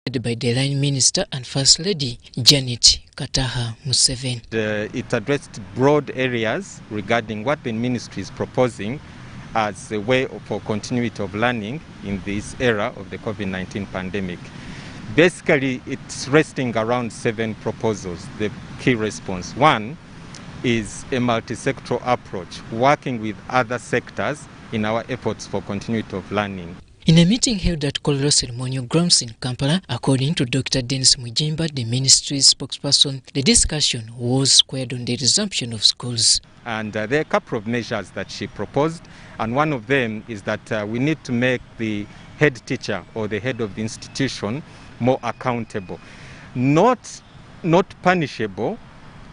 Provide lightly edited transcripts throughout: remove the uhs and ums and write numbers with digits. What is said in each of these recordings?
by the Line Minister and First Lady Janet Kataha Museveni. It addressed broad areas regarding what the ministry is proposing as a way for continuity of learning in this era of the COVID-19 pandemic. Basically, it's resting around 7 proposals, the key response. One is a multi-sectoral approach, working with other sectors in our efforts for continuity of learning. In a meeting held at Kololo Ceremonial Grounds in Kampala, according to Dr. Dennis Mujimba, the ministry's spokesperson, the discussion was squared on the resumption of schools. And there are a couple of measures that she proposed, and one of them is that we need to make the head teacher or the head of the institution more accountable, not punishable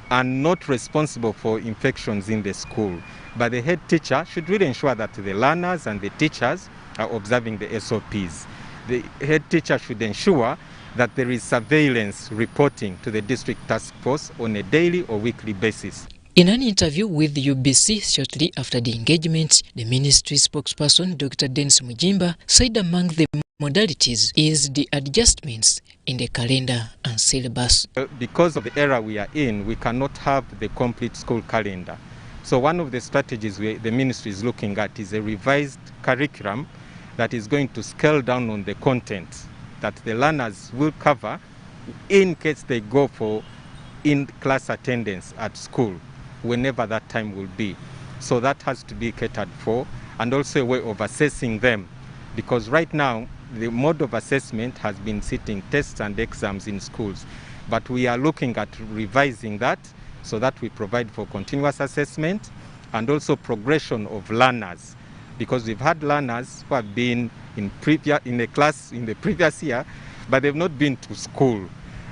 and not responsible for infections in the school. But the head teacher should really ensure that the learners and the teachers are observing the SOPs. The head teacher should ensure that there is surveillance reporting to the district task force on a daily or weekly basis. In an interview with the UBC shortly after the engagement, the ministry spokesperson, Dr. Dennis Mujimba, said among the modalities is the adjustments in the calendar and syllabus. Because of the era we are in, we cannot have the complete school calendar. So one of the strategies the ministry is looking at is a revised curriculum that is going to scale down on the content that the learners will cover in case they go for in-class attendance at school, whenever that time will be. So that has to be catered for, and also a way of assessing them, because right now the mode of assessment has been sitting tests and exams in schools, but we are looking at revising that so that we provide for continuous assessment and also progression of learners, because we've had learners who have been in a class in the previous year, but they've not been to school,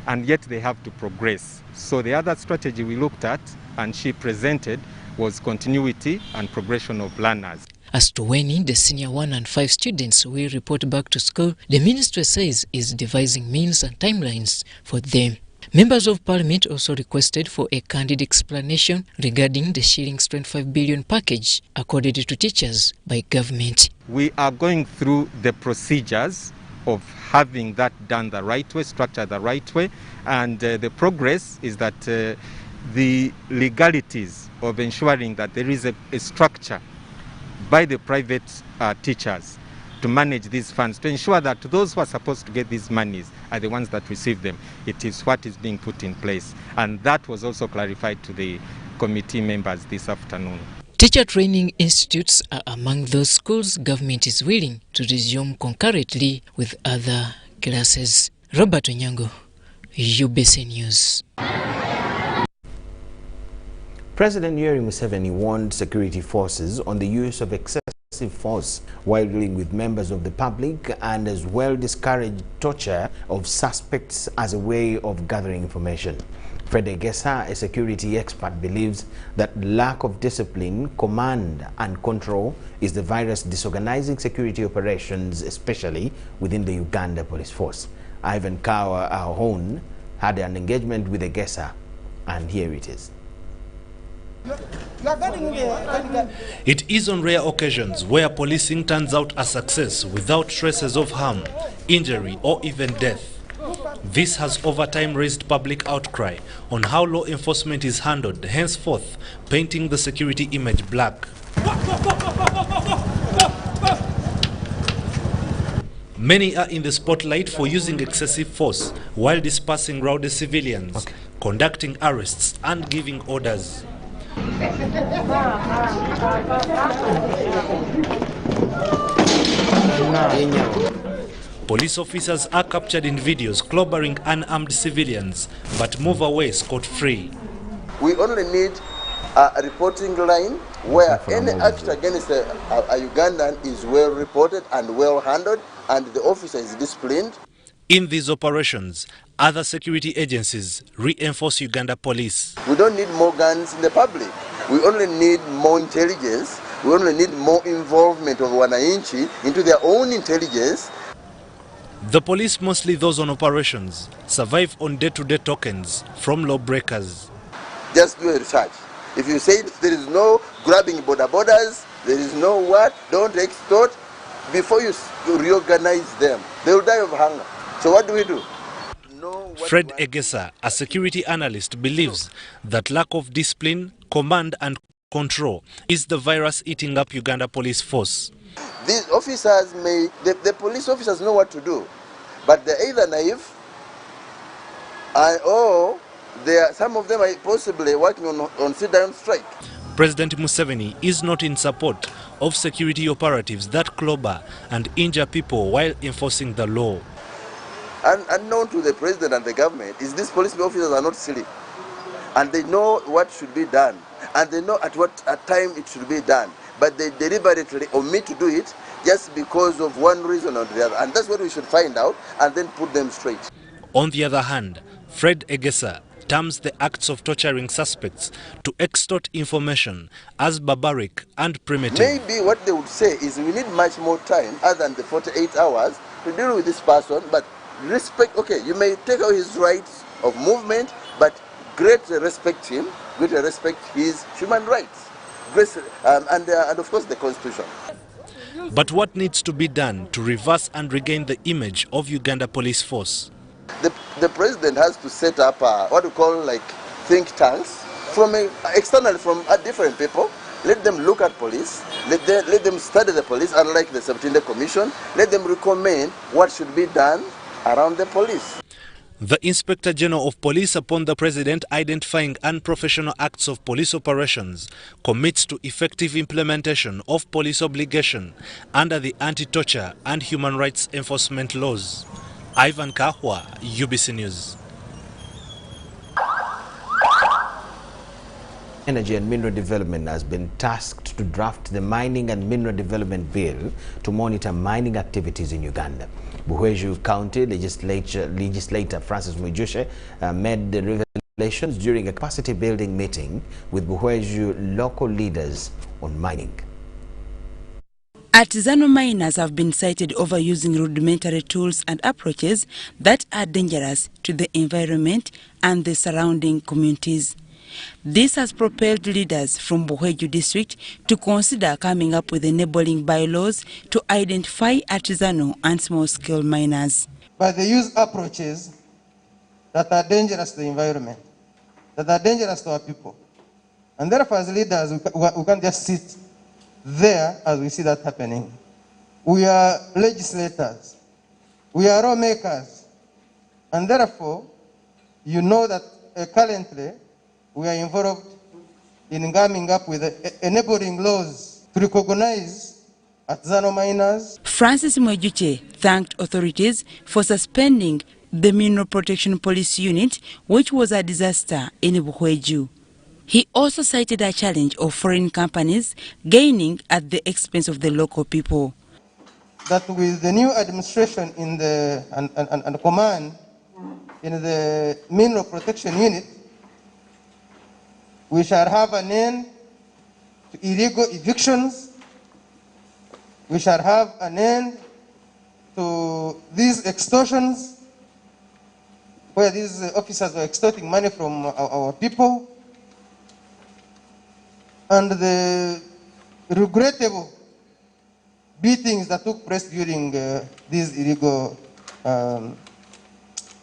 and yet they have to progress. So the other strategy we looked at and she presented was continuity and progression of learners. As to when the senior 1 and 5 students will report back to school, the ministry says is devising means and timelines for them. Members of Parliament also requested for a candid explanation regarding the shillings 25 billion package accorded to teachers by government. We are going through the procedures of having that done the right way, structured the right way, and the progress is that the legalities of ensuring that there is a structure by the private teachers to manage these funds, to ensure that those who are supposed to get these monies are the ones that receive them. It is what is being put in place, and that was also clarified to the committee members this afternoon. Teacher training institutes are among those schools government is willing to resume concurrently with other classes. Robert Onyango, UBC News. President Yoweri Museveni warned security forces on the use of excessive force while dealing with members of the public, and as well discouraged torture of suspects as a way of gathering information. Fred Egesa, a security expert, believes that lack of discipline, command and control is the virus disorganizing security operations, especially within the Uganda Police Force. Ivan Kawa Ahon had an engagement with Egesa, and here it is. It is on rare occasions where policing turns out a success without traces of harm, injury or even death. This has over time raised public outcry on how law enforcement is handled, henceforth painting the security image black. Many are in the spotlight for using excessive force while dispersing rowdy civilians, conducting arrests and giving orders. Police officers are captured in videos clobbering unarmed civilians, but move away scot-free. We only need a reporting line where any act against a Ugandan is well reported and well handled, and the officer is disciplined. In these operations, other security agencies reinforce Uganda police. We don't need more guns in the public. We only need more intelligence. We only need more involvement of wananchi into their own intelligence. The police, mostly those on operations, survive on day-to-day tokens from lawbreakers. Just do a research. If you say there is no grabbing borders, there is no what, don't extort, before you reorganize them, they will die of hunger. So what do? Fred Egesa, a security analyst, believes that lack of discipline, command and control is the virus eating up Uganda police force. These officers the police officers know what to do, but they're either naive or some of them are possibly working on sit-down strike. President Museveni is not in support of security operatives that clobber and injure people while enforcing the law. And unknown to the president and the government is these police officers are not silly, and they know what should be done, and they know at what time it should be done, but they deliberately omit to do it just because of one reason or the other, and that's what we should find out and then put them straight. On the other hand, Fred Egesa terms the acts of torturing suspects to extort information as barbaric and primitive. Maybe what they would say is we need much more time other than the 48 hours to deal with this person, but respect, okay, you may take out his rights of movement, but greatly respect him, greatly respect his human rights, and of course the Constitution. But what needs to be done to reverse and regain the image of Uganda police force? The president has to set up what we call like think tanks externally from different people. Let them look at police, let them study the police, unlike the 17th Commission. Let them recommend what should be done around the police. The Inspector General of Police, upon the President identifying unprofessional acts of police operations, commits to effective implementation of police obligation under the anti-torture and human rights enforcement laws. Ivan Kahwa, UBC News. Energy and Mineral Development has been tasked to draft the Mining and Mineral Development Bill to monitor mining activities in Uganda. Buhweju County Legislator Francis Mwijushe made the revelations during a capacity building meeting with Buhweju local leaders on mining. Artisanal miners have been cited overusing rudimentary tools and approaches that are dangerous to the environment and the surrounding communities. This has propelled leaders from Buhweju district to consider coming up with enabling bylaws to identify artisanal and small-scale miners. But they use approaches that are dangerous to the environment, that are dangerous to our people. And therefore, as leaders, we can't just sit there as we see that happening. We are legislators. We are lawmakers. And therefore, you know that currently, we are involved in coming up with enabling laws to recognize artisanal miners. Francis Mwijushe thanked authorities for suspending the Mineral Protection Police Unit, which was a disaster in Buhweju. He also cited a challenge of foreign companies gaining at the expense of the local people. That with the new administration in and command in the Mineral Protection Unit, we shall have an end to illegal evictions. We shall have an end to these extortions, where these officers were extorting money from our people. And the regrettable beatings that took place during these illegal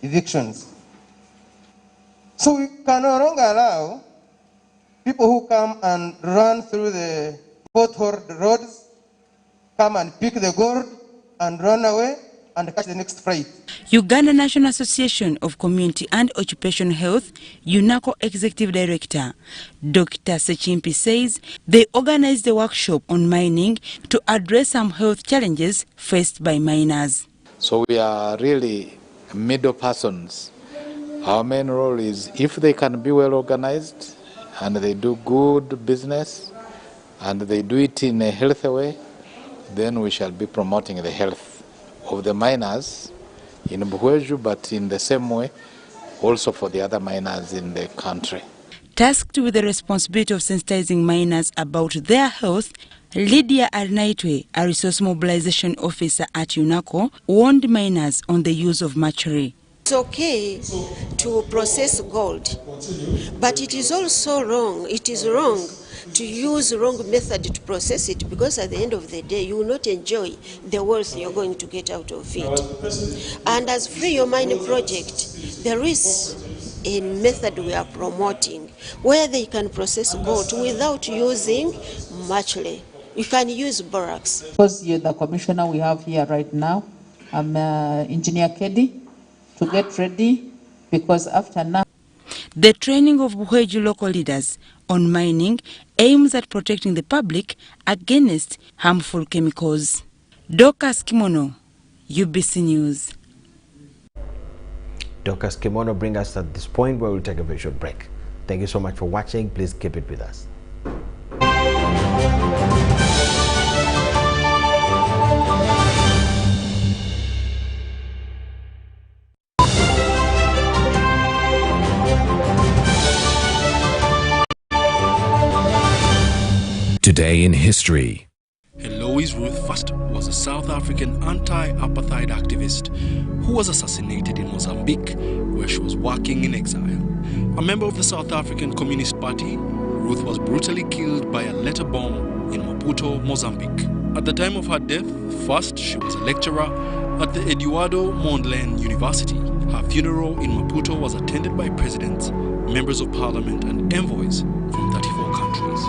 evictions. So we can no longer allow people who come and run through the potholed roads, come and pick the gold and run away and catch the next flight. Uganda National Association of Community and Occupational Health, UNACO Executive Director, Dr. Sechimpi says they organized a workshop on mining to address some health challenges faced by miners. So we are really middle persons. Our main role is if they can be well organized and they do good business and they do it in a healthy way, then we shall be promoting the health of the miners in Buhweju, but in the same way also for the other miners in the country. Tasked with the responsibility of sensitizing miners about their health, Lydia Arnaitwe, a resource mobilization officer at UNACO, warned miners on the use of mercury. It's okay to process gold, but it is also wrong. It is wrong to use wrong method to process it, because at the end of the day you will not enjoy the wealth you're going to get out of it. And as Free Your Mind project, there is a method we are promoting where they can process gold without using matchly. You can use borax. Because you're the commissioner we have here right now, I'm Engineer Keddy, to get ready, because after now. The training of Buheju local leaders on mining aims at protecting the public against harmful chemicals. Dorcas Kimono, UBC News. Dorcas Kimono brings us at this point where we'll take a very short break. Thank you so much for watching. Please keep it with us. Today in history. Eloise Ruth First was a South African anti-apartheid activist who was assassinated in Mozambique, where she was working in exile. A member of the South African Communist Party, Ruth was brutally killed by a letter bomb in Maputo, Mozambique. At the time of her death, First, she was a lecturer at the Eduardo Mondlane University. Her funeral in Maputo was attended by presidents, members of parliament, and envoys from 34 countries.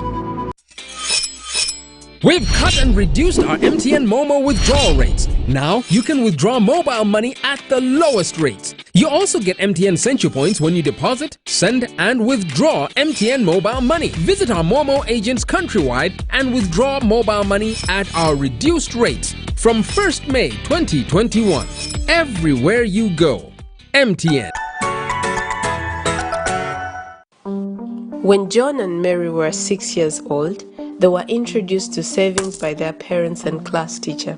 We've cut and reduced our MTN Momo withdrawal rates. Now you can withdraw mobile money at the lowest rates. You also get MTN Senchu points when you deposit, send, and withdraw MTN mobile money. Visit our Momo agents countrywide and withdraw mobile money at our reduced rates from 1st May 2021. Everywhere you go, MTN. When John and Mary were 6 years old, they were introduced to savings by their parents and class teacher.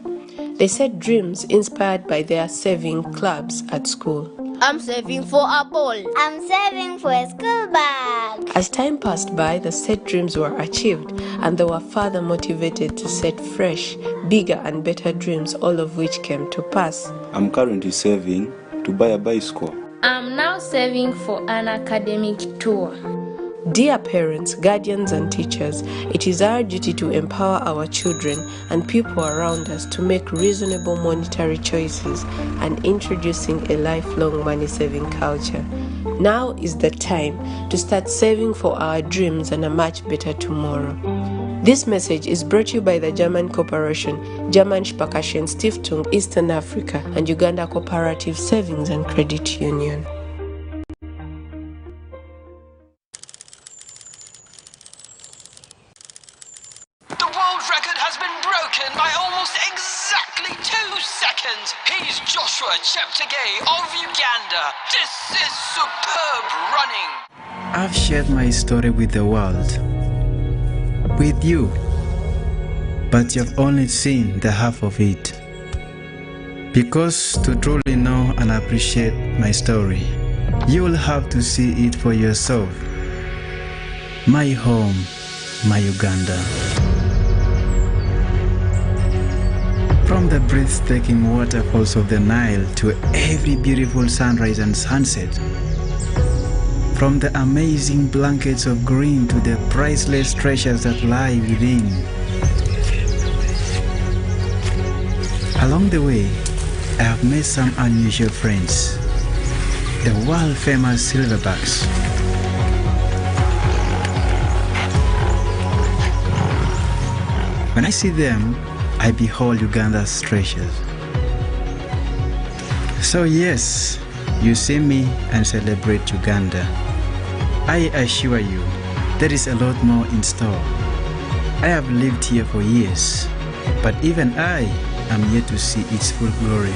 They set dreams inspired by their saving clubs at school. I'm saving for a ball. I'm saving for a school bag. As time passed by, the set dreams were achieved, and they were further motivated to set fresh, bigger and better dreams, all of which came to pass. I'm currently saving to buy a bicycle. I'm now saving for an academic tour. Dear parents, guardians and teachers, it is our duty to empower our children and people around us to make reasonable monetary choices and introducing a lifelong money-saving culture. Now is the time to start saving for our dreams and a much better tomorrow. This message is brought to you by the German Corporation, German Sparkassen Stiftung Eastern Africa, and Uganda Cooperative Savings and Credit Union. By almost exactly 2 seconds, he's Joshua Cheptegei of Uganda. This is superb running. I've shared my story with the world, with you, but you've only seen the half of it. Because to truly know and appreciate my story, you will have to see it for yourself. My home, my Uganda. From the breathtaking waterfalls of the Nile to every beautiful sunrise and sunset. From the amazing blankets of green to the priceless treasures that lie within. Along the way, I have met some unusual friends. The world-famous silverbacks. When I see them, I behold Uganda's treasures. So yes, you see me and celebrate Uganda. I assure you, there is a lot more in store. I have lived here for years, but even I am yet to see its full glory.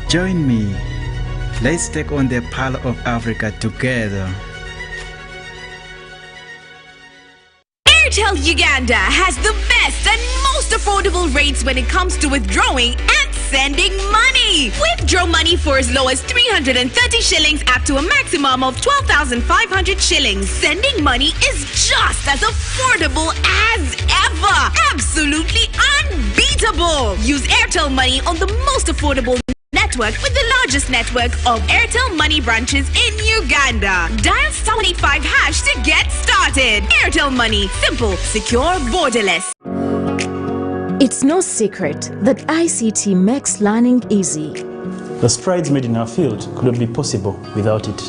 Join me. Let's take on the Pearl of Africa together. Airtel Uganda has the best and most affordable rates when it comes to withdrawing and sending money. Withdraw money for as low as 330 shillings up to a maximum of 12,500 shillings. Sending money is just as affordable as ever. Absolutely unbeatable. Use Airtel Money on the most affordable network network with the largest network of Airtel Money branches in Uganda. Dial *185# to get started. Airtel Money. Simple, secure, borderless. It's no secret that ICT makes learning easy. The strides made in our field couldn't be possible without it.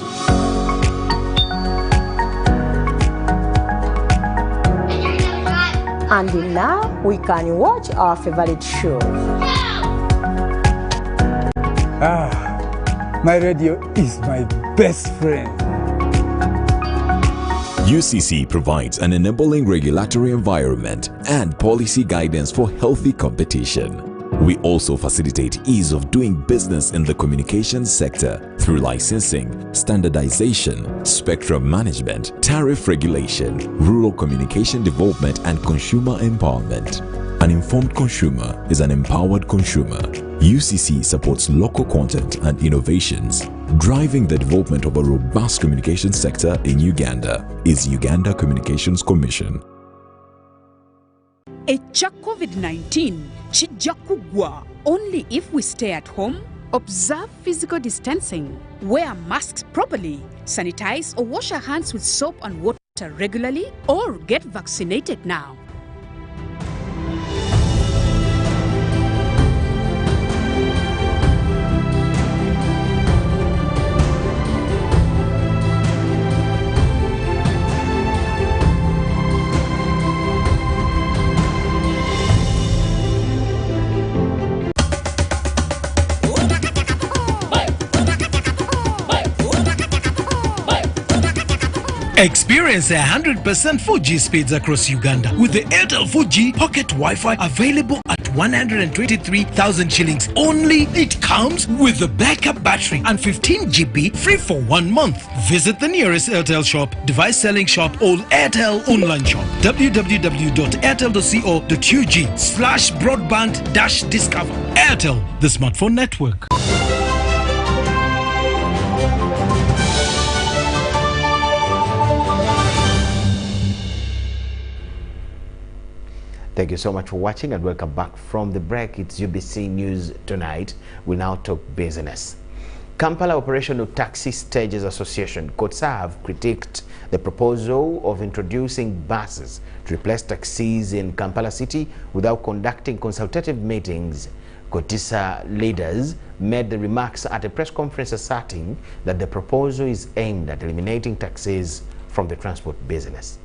And now we can watch our favorite show. My radio is my best friend. UCC provides an enabling regulatory environment and policy guidance for healthy competition. We also facilitate ease of doing business in the communications sector through licensing, standardization, spectrum management, tariff regulation, rural communication development, and consumer empowerment. An informed consumer is an empowered consumer. UCC supports local content and innovations. Driving the development of a robust communication sector in Uganda is Uganda Communications Commission. Echa COVID-19 chijja kugwa only if we stay at home, observe physical distancing, wear masks properly, sanitize or wash our hands with soap and water regularly, or get vaccinated now. Experience 100% 4G speeds across Uganda with the Airtel 4G Pocket Wi-Fi available at 123,000 shillings only. It comes with a backup battery and 15 GB free for 1 month. Visit the nearest Airtel shop, device selling shop, or Airtel online shop. www.airtel.co.ug/broadband-discover. Airtel, the smartphone network. Thank you so much for watching and welcome back from the break. It's UBC News Tonight. We now talk business. Kampala Operational Taxi Stages Association, KOTSA, have critiqued the proposal of introducing buses to replace taxis in Kampala City without conducting consultative meetings. KOTSA leaders made the remarks at a press conference asserting that the proposal is aimed at eliminating taxis from the transport business.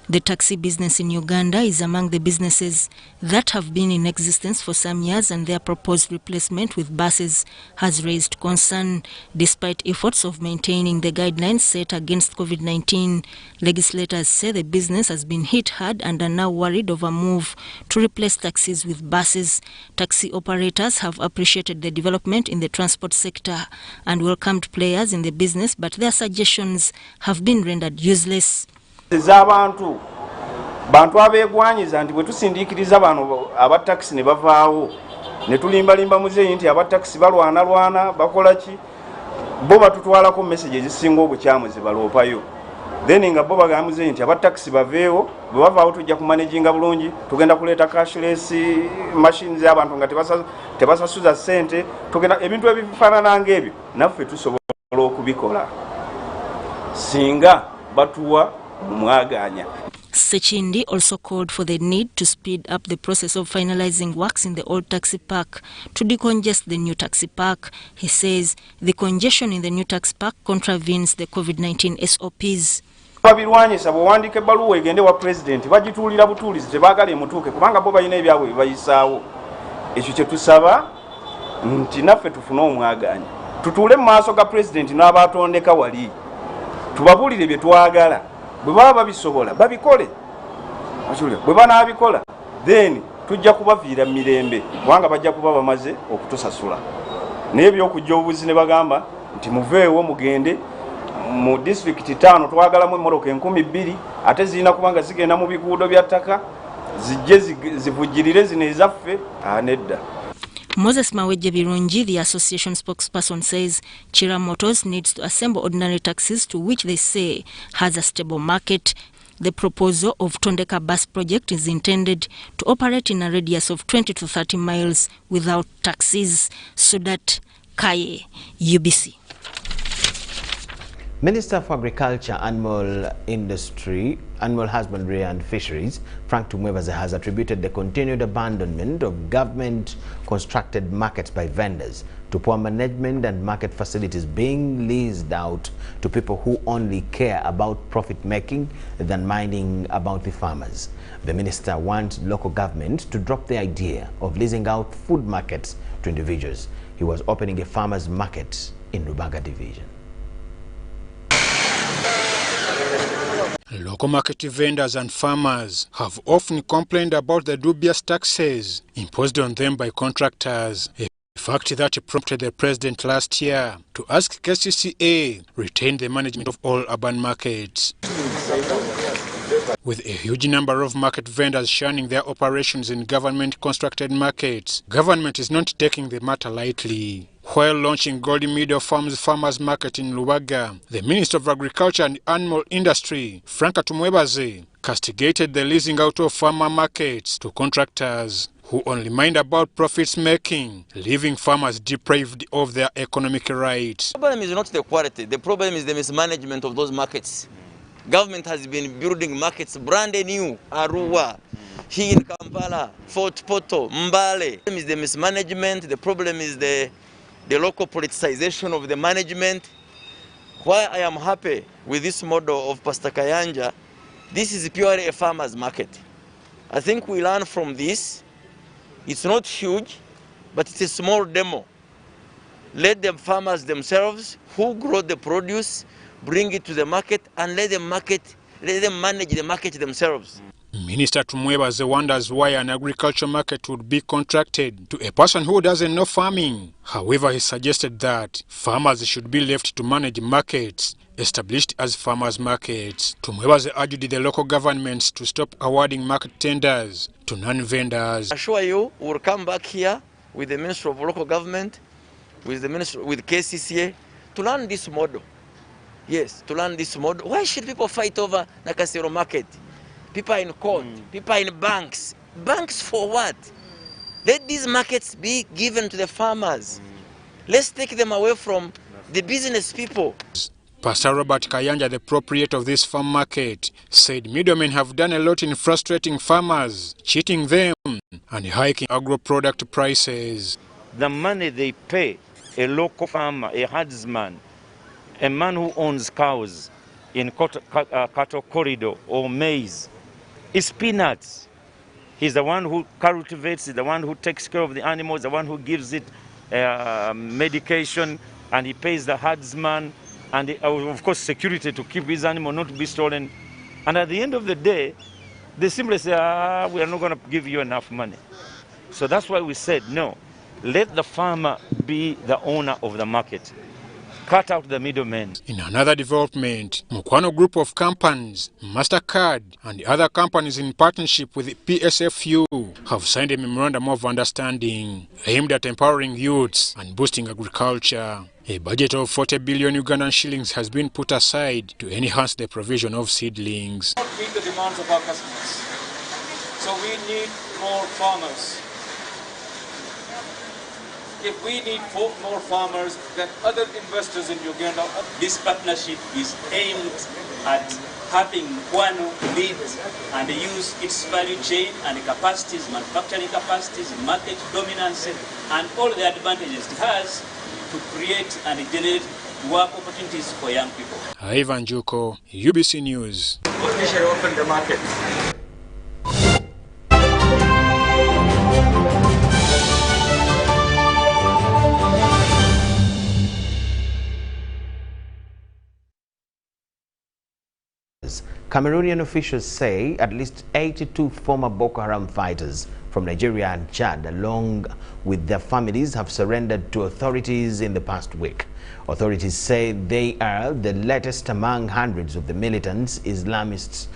The taxi business in Uganda is among the businesses that have been in existence for some years, and their proposed replacement with buses has raised concern. Despite efforts of maintaining the guidelines set against COVID-19, legislators say the business has been hit hard and are now worried of a move to replace taxis with buses. Taxi operators have appreciated the development in the transport sector and welcomed players in the business, but their suggestions have been rendered useless. Abantu abegwanyiza nti bwe tusindikiriza bano abataxi ne bavaawo ne tulimbalimba muzeeyi nti abataxi balwana bakola ki bo batutwalako message ezisinga obukyamu zibaloopayo then nga bo bagamba muzeeyi nti abataxi baveewo bwe bavaawo tujja kumanaginga bulungi tugenda kuleeta cashless machines abantu nga tebasasuza ssente tugenda ebintu ebifaanana ng'ebyo naffe tusobola okubikola singa batuwa mwaganya. Sechindi also called for the need to speed up the process of finalizing works in the old taxi park to decongest the new taxi park. He says the congestion in the new taxi park contravenes the COVID-19 SOPs. Babirwanyisa bwandike ebbaluwa egende wa president bagituulira butuulizi tebaagala emutuuke kubanga bo balina ebyabwe bibayisaawo. Ekyo kye tusaba nti naffe tufune omwaganya tutuule mu maaso ga president n'abatondeka wali tubabuulire bye twagala. Bwe baba babisobola babikole bwe banaabikola then tujja kubaviira mirembe kubanga bajja kuba bamaze okutusasula naye byokujja obuzi ne bagamba nti muveewo mugende mu district 5 twagalamu emmoroka 2,000 ate zirina kubanga zigenda mu biguudo bya ttaka zijje zivujjirire zino ezaffe nedda. Moses Maweje Birungi, the association spokesperson, says Chira Motors needs to assemble ordinary taxis to which they say has a stable market. The proposal of Tondeka bus project is intended to operate in a radius of 20 to 30 miles without taxis. Sudat Kaye, UBC. Minister for Agriculture, Animal Industry, Animal Husbandry and Fisheries, Frank Tumwebaze, has attributed the continued abandonment of government-constructed markets by vendors to poor management and market facilities being leased out to people who only care about profit-making than minding about the farmers. The minister wants local government to drop the idea of leasing out food markets to individuals. He was opening a farmers' market in Rubaga Division. Local market vendors and farmers have often complained about the dubious taxes imposed on them by contractors, a fact that prompted the president last year to ask KCCA retain the management of all urban markets. With a huge number of market vendors shunning their operations in government-constructed markets, government is not taking the matter lightly. While launching Golden Meadow Farms Farmers Market in Lubaga, the Minister of Agriculture and Animal Industry, Frank Tumwebaze, castigated the leasing out of farmer markets to contractors who only mind about profits making, leaving farmers deprived of their economic rights. The problem is not the quality, the problem is the mismanagement of those markets. Government has been building markets brand new, Arua, here in Kampala, Fort Poto, Mbale. The problem is the mismanagement, the problem is the local politicization of the management. Why I am happy with this model of Pastor Kayanja, this is purely a farmer's market. I think we learn from this. It's not huge, but it's a small demo. Let the farmers themselves who grow the produce bring it to the market and let them manage the market themselves. Minister Tumwebaze wonders why an agriculture market would be contracted to a person who doesn't know farming. However, he suggested that farmers should be left to manage markets established as farmers' markets. Tumwebaze urged the local governments to stop awarding market tenders to non-vendors. I assure you, we'll come back here with the Minister of Local Government, with KCCA, to learn this model. Yes, to learn this model. Why should people fight over Nakasero market? People are in court, people are in banks. Banks for what? Let these markets be given to the farmers. Let's take them away from the business people. Pastor Robert Kayanja, the proprietor of this farm market, said middlemen have done a lot in frustrating farmers, cheating them and hiking agro-product prices. The money they pay a local farmer, a herdsman, a man who owns cows in cattle corridor or maize, is peanuts. He's the one who cultivates, the one who takes care of the animals, the one who gives it medication, and he pays the herdsman and of course security to keep his animal not to be stolen. And at the end of the day, they simply say, we are not going to give you enough money. So that's why we said, no, let the farmer be the owner of the market. Cut out the middlemen. In another development, Mukwano Group of Companies, MasterCard, and other companies in partnership with the PSFU have signed a memorandum of understanding aimed at empowering youths and boosting agriculture. A budget of 40 billion Ugandan shillings has been put aside to enhance the provision of seedlings. Not meet the demands of our customers. So we need more farmers. If we need more farmers than other investors in Uganda. This partnership is aimed at having Mukwano lead and use its value chain and capacities, manufacturing capacities, market dominance, and all the advantages it has to create and generate work opportunities for young people. Ivan Juko, UBC News. Officially open the market. Cameroonian officials say at least 82 former Boko Haram fighters from Nigeria and Chad, along with their families, have surrendered to authorities in the past week. Authorities say they are the latest among hundreds of the militants Islamists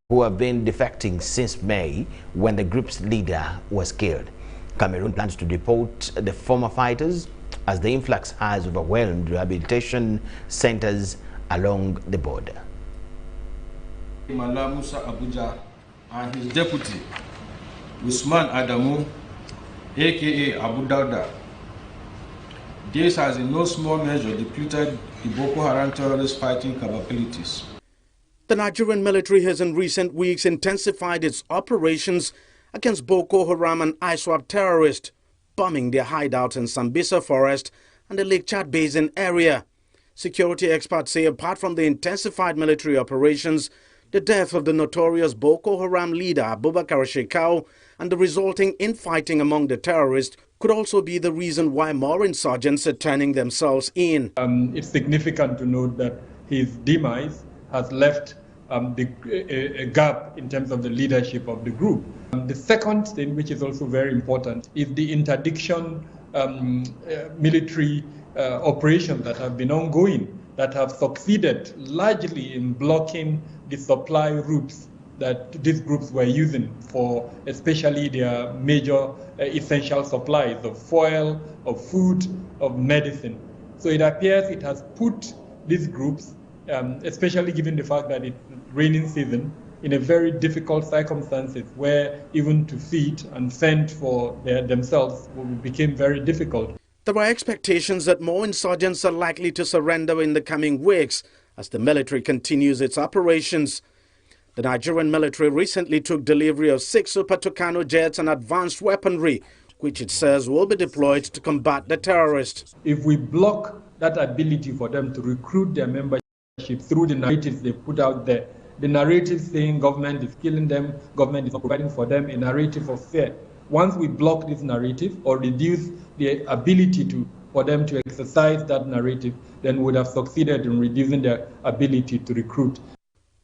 who have been defecting since May, when the group's leader was killed. Cameroon plans to deport the former fighters as the influx has overwhelmed rehabilitation centers along the border. Mala Musa Abuja and his deputy, Usman Adamu, aka Abu Dauda. This has in no small measure depleted the Boko Haram terrorist fighting capabilities. The Nigerian military has in recent weeks intensified its operations against Boko Haram and ISWAP terrorists, bombing their hideouts in Sambisa Forest and the Lake Chad Basin area. Security experts say apart from the intensified military operations, the death of the notorious Boko Haram leader Abubakar Shekau and the resulting infighting among the terrorists could also be the reason why more insurgents are turning themselves in. It's significant to note that his demise has left a gap in terms of the leadership of the group. The second thing, which is also very important, is the interdiction military operations that have been ongoing, that have succeeded largely in blocking the supply routes that these groups were using for especially their major essential supplies of fuel, of food, of medicine. So it appears it has put these groups, especially given the fact that it's raining season, in a very difficult circumstances where even to feed and fend for themselves became very difficult. There are expectations that more insurgents are likely to surrender in the coming weeks as the military continues its operations. The Nigerian military recently took delivery of 6 Super Tucano jets and advanced weaponry, which it says will be deployed to combat the terrorists. If we block that ability for them to recruit their membership through the narratives they put out there, the narrative saying government is killing them, government is providing for them, a narrative of fear. Once we block this narrative or reduce the ability for them to exercise that narrative, then we would have succeeded in reducing their ability to recruit.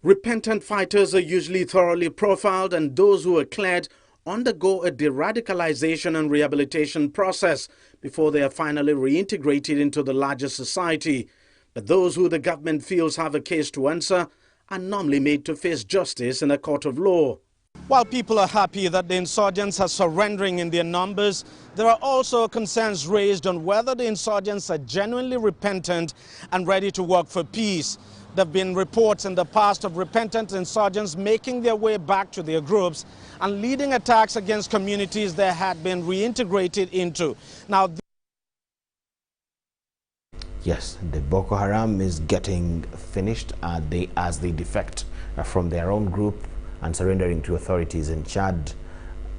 Repentant fighters are usually thoroughly profiled, and those who are cleared undergo a de-radicalization and rehabilitation process before they are finally reintegrated into the larger society. But those who the government feels have a case to answer are normally made to face justice in a court of law. While people are happy that the insurgents are surrendering in their numbers, there are also concerns raised on whether the insurgents are genuinely repentant and ready to work for peace. There have been reports in the past of repentant insurgents making their way back to their groups and leading attacks against communities they had been reintegrated into. Now, yes, the Boko Haram is getting finished as they defect from their own group and surrendering to authorities in Chad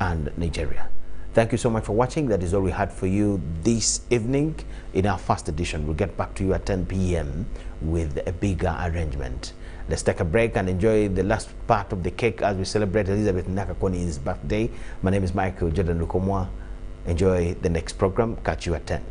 and Nigeria. Thank you so much for watching. That is all we had for you this evening in our first edition. We'll get back to you at 10 p.m. with a bigger arrangement. Let's take a break and enjoy the last part of the cake as we celebrate Elizabeth Nakakoni's birthday. My name is Micheal Lukomwa. Enjoy the next program. Catch you at 10.